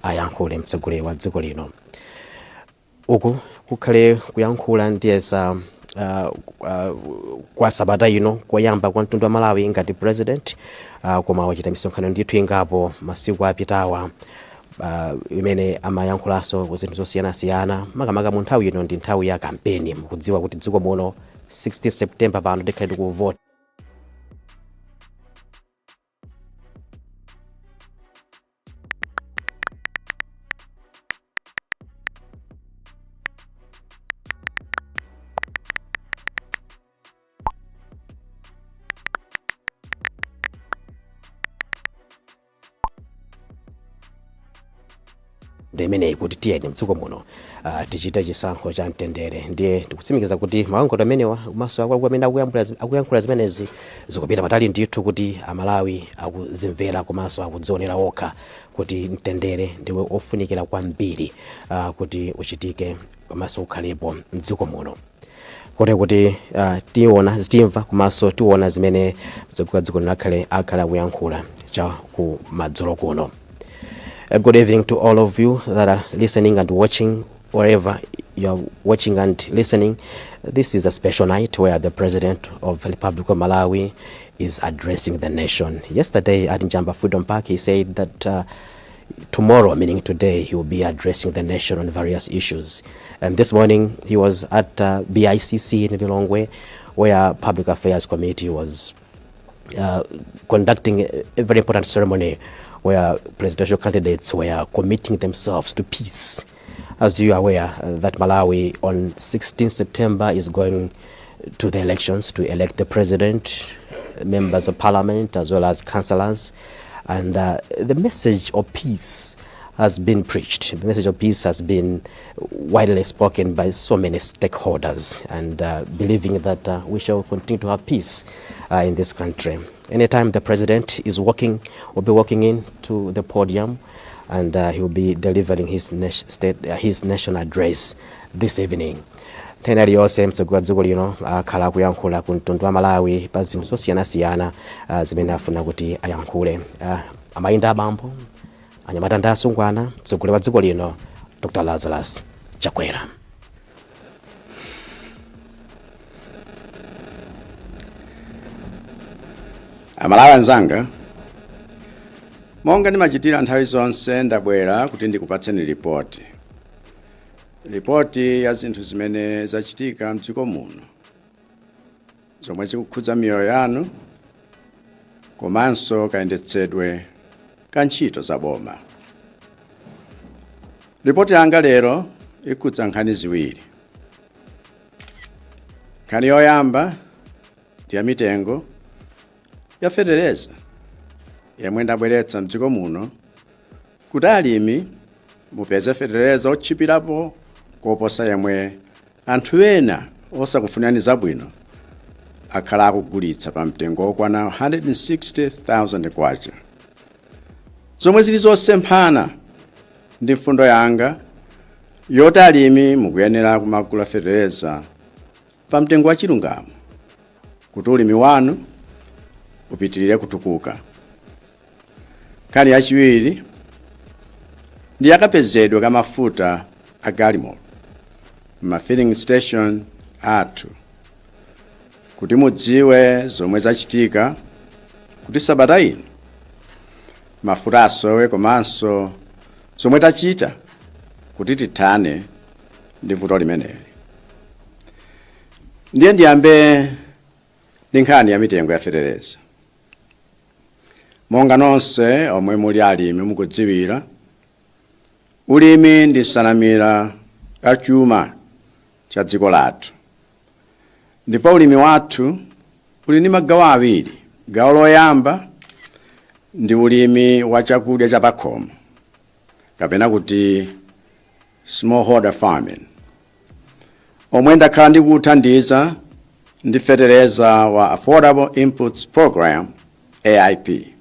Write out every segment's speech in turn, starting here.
ayankhule mtsogoleri wa dziko lino. Uku kukhale kuyankhula ndiyesa kwa sabata ino koyamba kwa mtundu wa Malawi ngati president koma wachita misonkhano ndithu ingapo masiku apitawa imene amayankhulaso ku zinthu zosiyana-siyana makamaka mu nthawi ino ndi nthawi ya kampeni. Mukudziwa kuti dziko muno 16 September pano tikhale tikuvota. Ndemene kuti tiyeni mdziko muno tichita chisankho cha mtendere. Ndiye tikutsimikiza kuti mawangoto amenewa maso akulu amene akuyankhula zimenezi zikupita patali ndithu kuti Amalawi akuzimvera komanso akudzionera okha kuti mtendere ndiwe ofunikira kwambiri kuti uchitike komanso ukhalepo mdziko muno. Kuti timva komanso tiona zimene mtsogoleri wa dziko lino akhala akuyankhula cha ku madzulo kuno. Good evening to all of you that are listening and watching wherever you are watching and listening. This is a special night where the President of the Republic of Malawi is addressing the nation. Yesterday at Yoyamba Freedom Park, he said that tomorrow, meaning today, he will be addressing the nation on various issues. And this morning, he was at BICC in Lilongwe, where Public Affairs Committee was conducting a very important ceremony where presidential candidates were committing themselves to peace. As you are aware, that Malawi on 16 September is going to the elections to elect the president, members of parliament, as well as councillors. And the message of peace has been preached. The message of peace has been widely spoken by so many stakeholders, and believing that we shall continue to have peace in this country. Anytime the president is will be walking into the podium, and he will be delivering his national address this evening. Tena liyonse mtsogoleri wa dziko lino akhala kuyankhula ku mtundu wa Malawi pa zinthu zosiyana-siyana zimene afuna kuti ayankhule. Amayinda abambo, anyamata ndi asungwana, mtsogoleri wa dziko lino Dr. Lazarus Chakwera. Amalawi anzanga, monga ndimachitira nthawi zonse ndabwera kuti ndikupatseni ripoti ya zinthu zimene zachitika mdziko muno, zomwe zikukhudza miyoyo yanu komanso kayendetsedwe ka ntchito za boma. Ripoti yanga lero ikhudza nkhani ziwiri. Nkhani yoyamba ndi ya mitengo ya fetereza yemwe ndabweretsa mdziko muno kuti alimi mupeze fetereza otchipirapo koposa yemwe anthu ena osakufunani zabwino akhala akugulitsa pa mtengo okwana 160,000 kwacha. Zomwe zili zosemphana ndi mfundo yanga yoti alimi mukuyenera kumagula fetereza pa mtengo wa chilungamo kuti ulimi wanu upitirire kutukuka. Nkhani yachiwiri ndi yakapezedwe ka mafuta a galimoto ma filling station athu, kuti mudziwe zomwe zachitika kuti sabata ino mafuta asowe komanso zomwe tachita kuti tithane ndi vuto limeneli. Ndiye ndiyambe ndi nkhani ya mitengo ya fetereza. Monga nonse omwe muli alimi mukudziwira, ulimi ndi nsanamira ya chuma cha dziko lathu. Ndipo ulimi wathu uli ndi magawo awiri. Gawo loyamba ndi ulimi wa chakudya cha pakhomo, kapena kuti smallholder farming, omwe ndakhala ndikuthandiza ndi fetereza wa Affordable Inputs Program AIP.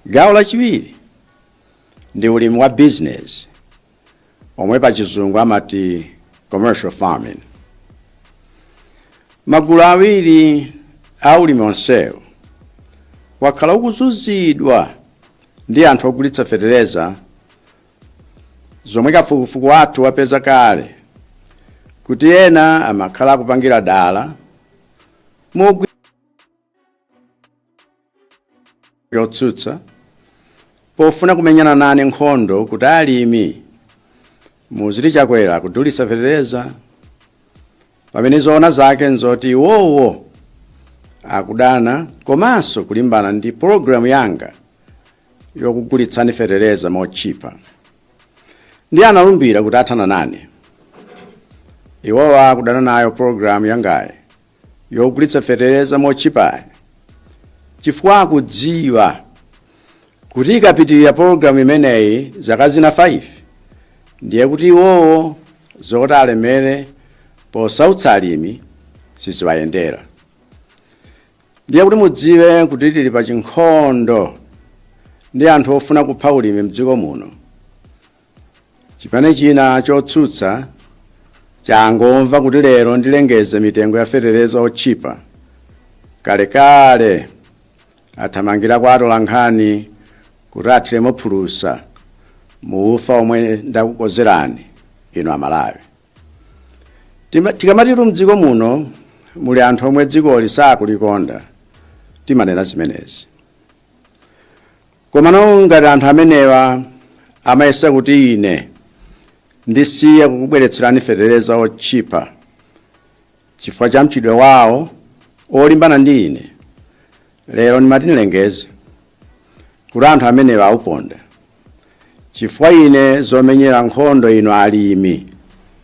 Gawo lachiwiri ndi ulimi wa business, omwe pa chizungu amati commercial farming. Magulu awiri a ulimi onsewo wakhala ukuzunzidwa ndi anthu ogulitsa fetereza zomwe kafukufuku wathu wapeza kale kuti ena amakhala akupangira dala yotsutsa pofuna kumenyana nane nkhondo kuti alimi muziti Chakwera kudulitsa fetereza, pamene zoona zake nzoti iwowo akudana komanso kulimbana ndi programu yanga yokugulitsani fetereza mochipa. Ndi analumbira kuti athana nane. Iwowo akudana nayo programu yangayi yokugulitsa fetereza mochipa chifukwa akudziwa kuti ikapitirira programu imeneyi zaka zina 5 ndiye kuti iwowo zoti alemere posautsa alimi siziwayendera. Ndiye kuti mudziwe kuti tili pa chinkhondo ndi anthu ofuna kupha ulimi mdziko muno. Chipane china chotsutsa changomva kuti lero ndilengeze mitengo ya fetereza ochipa. Kalekale athamangira kwa atolankhani kuti athiremo phulusa muufa omwe ndakukozerani inu Amalawi. Tikamatitu mdziko muno muli anthu omwe dziko lisakulikonda timanena zimenezi. Komano ngati anthu amenewa amayesa kuti ine ndisiya kukubweretserani fetereza ochipa chifukwa cha mchitidwe wawo olimbana ndi ine, lero ndimatinilengeze kuti anthu amenewa auponda chifukwa ine zomenyera nkhondo ino alimi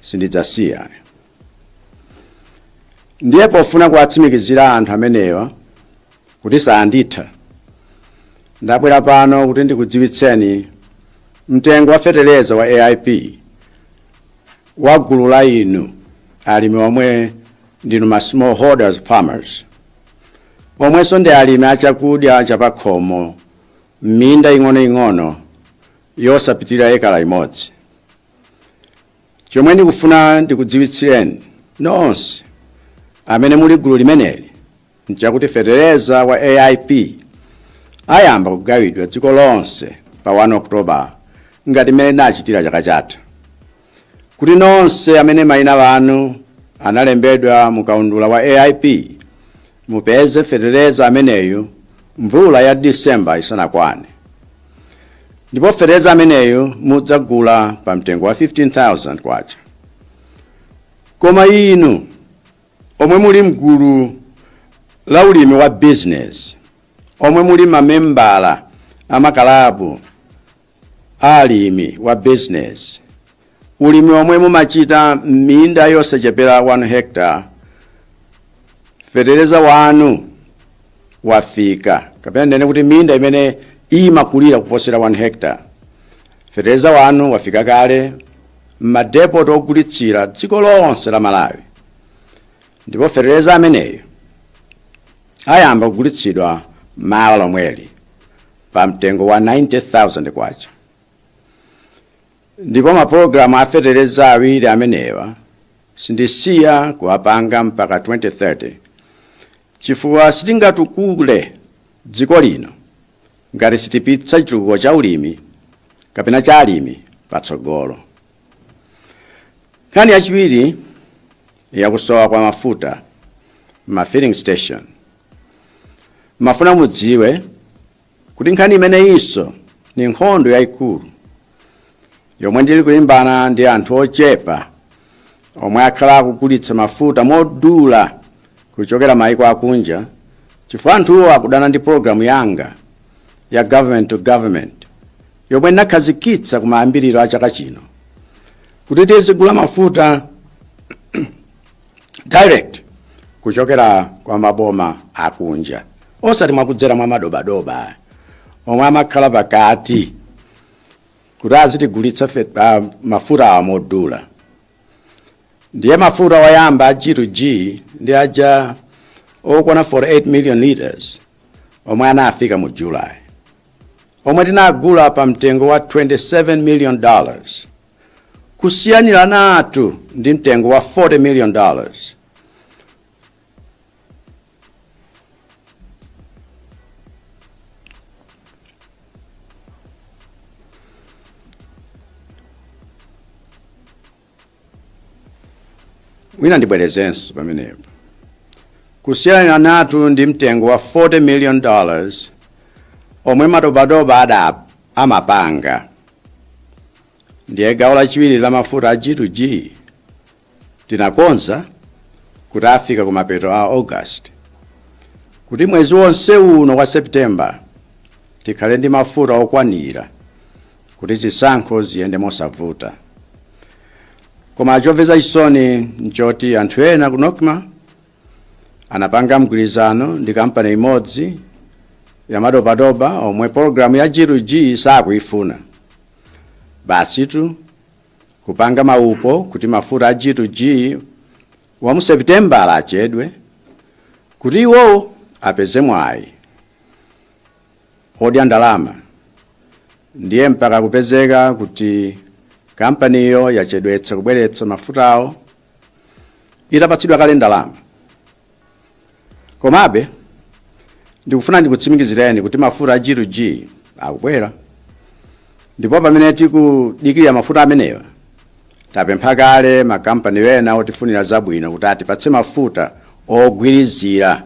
sindidzasiya. Ndiye pofuna kuwatsimikizira anthu amenewa kuti sanditha, ndabwera pano kuti ndikudziwitseni mtengo wa fetereza wa AIP wa gulu la inu alimi omwe ndinu ma smallholders farmers, omwenso ndi alimi achakudya chapakhomo m'minda ing'onoing'ono yosapitirira ekala imodzi. Chomwe ndikufuna ndikudziwitsireni nonse amene muli gulu limeneli nchakuti fetereza wa AIP ayamba kugawidwa dziko lonse pa 1 Oktoba ngati mmene nachitira chaka chatha, kuti nonse amene mayina wanu analembedwa mukaundula wa AIP mupeze fetereza ameneyu mvula ya Disemba isanakwane. Ndipo fetereza ameneyu mudzagula pa mtengo wa 15,000 kwacha. Koma inu omwe muli mgulu la ulimi wa business, omwe muli mamembala amakalabu alimi wa business, ulimi omwe mumachita minda yosachepera 1 hectare, fetereza wanu wafika. Kapena ndene kuti minda imene imakulira kuposera 1 hectare, fetereza wanu wafika kale m'madepo ogulitsira dziko lonse la Malawi. Ndipo fetereza ameneyo ayamba kugulitsidwa mawa lomweli pa mtengo wa 90,000 kwacha. Ndipo maprogramu a fetereza awiri amenewa sindisiya kuwapanga mpaka 2030 chifukwa sitingatukule dziko lino ngati sitipitsa chitukuko cha ulimi kapena cha alimi patsogolo. Nkhani yachiwiri yakusowa kwa mafuta ma filling station. Mafuna mudziwe kuti nkhani imeneyinso ni nkhondo yayikulu yomwe ndili kulimbana ndi anthu ochepa omwe akhala akugulitsa mafuta modula kuchokera mayiko akunja chifukwa anthuwo akudana ndi programu yanga ya government to government yomwe nakhazikitsa kumayambiriro a chaka chino kuti tizigula mafuta direct kuchokera kwa maboma akunja, osati mwakudzera mwa madobadoba omwe amakhala pakati kuti azitigulitsa mafuta amodula. Ndiye mafuta Woyamba G2G ndi aja okwana 48 million liters omwe anafika mu July, omwe tinagula pa mtengo wa $27 million kusiyanira natu ndi mtengo wa $40 million. mwina ndibwerezenso pamenepo. Kusiyana natu ndi mtengo wa $40 million omwe madobadoba amapanga. Ndiye gawo lachiwiri la mafuta a G2G tinakonza kuti afika kumapeto a August, kuti mwezi wonse uno wa September tikhale ndi mafuta okwanira kuti zisankho ziyende mosavuta. Koma chomvetsa chisoni nchoti anthu ena ku Nokma anapanga mgwirizano ndi kampani imodzi ya madobadoba omwe programu ya G2G sakuifuna. Basitu kupanga maupo kuti mafuta a G2G wa mu September achedwe kuti iwo apeze mwayi odya ndalama. Ndiye mpaka kupezeka kuti kampaniyo yachedwetsa kubweretsa mafutawo itapatsidwa kale ndalama. Komabe ndikufuna ndikutsimikizireni kuti mafuta a G2G akubwera. Ndipo pamene tikudikirira mafuta amenewa tapempha kale makampani ena otifunira zabwino kuti atipatse mafuta ogwirizira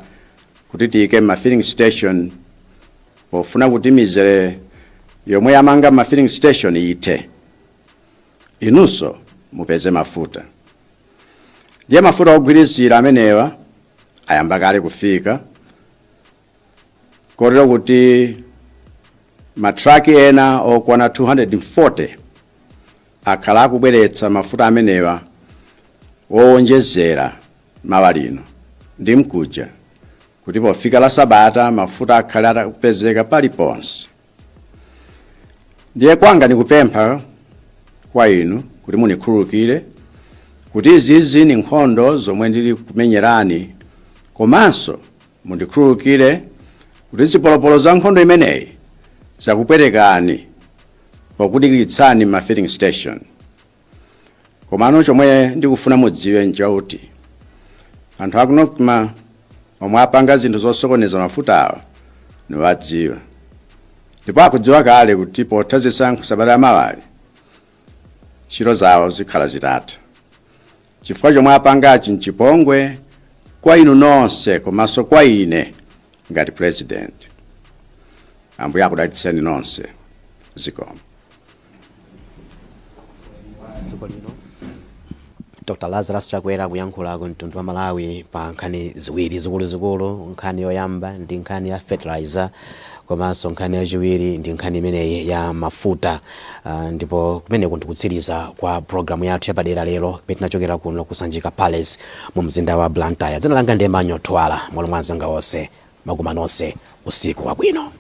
kuti tiyike ma filling station, pofuna kuti mizere yomwe yamanga ma filling station ite, inunso mupeze mafuta. Ndiye mafuta ogwirizira amenewa ayamba kale kufika, kotero kuti matraki ena okwana 240 akhala akubweretsa mafuta amenewa owonjezera mawa lino ndi mkuja, kuti pofika la Sabata mafuta akhale akupezeka paliponse. Ndiye kwanga ndikupempha kwa inu kuti munikhululukire kuti izizi ni nkhondo zomwe ndili kumenyerani, komanso mundikhululukire kuti zipolopolo za nkhondo imeneyi zakupwerekani pokudikiritsani ma filling station. Komano chomwe ndikufuna mudziwe nchauti anthu aku Nokma omwe apanga zinthu zosokoneza mafutawa niwadziwa, ndipo akudziwa kale kuti potha zisankho Sabata yamawali ntchito zawo zikhala zitatha. Chifukwa chomwe apangachi nchipongwe kwa inu nonse komanso kwa ine ngati president. Ambuye akudalitseni nonse. Zikomo. Dr. Lazarus Chakwera kuyankhula ku mtundu wa Malawi pa nkhani ziwiri zikuluzikulu, nkhani yoyamba ndi nkhani ya fertilizer, komanso nkhani yachiwiri ndi nkhani imeneyi ya mafuta. Ndipo kumene ndikutsiriza kwa programu yathu yapadera lero petinachokera kuno kusanjika Palace mu mzinda wa Blantyre. Dzina langa ndi Emmanuel Twala, mwana mwanzanga wonse, maguma nonse, usiku wabwino.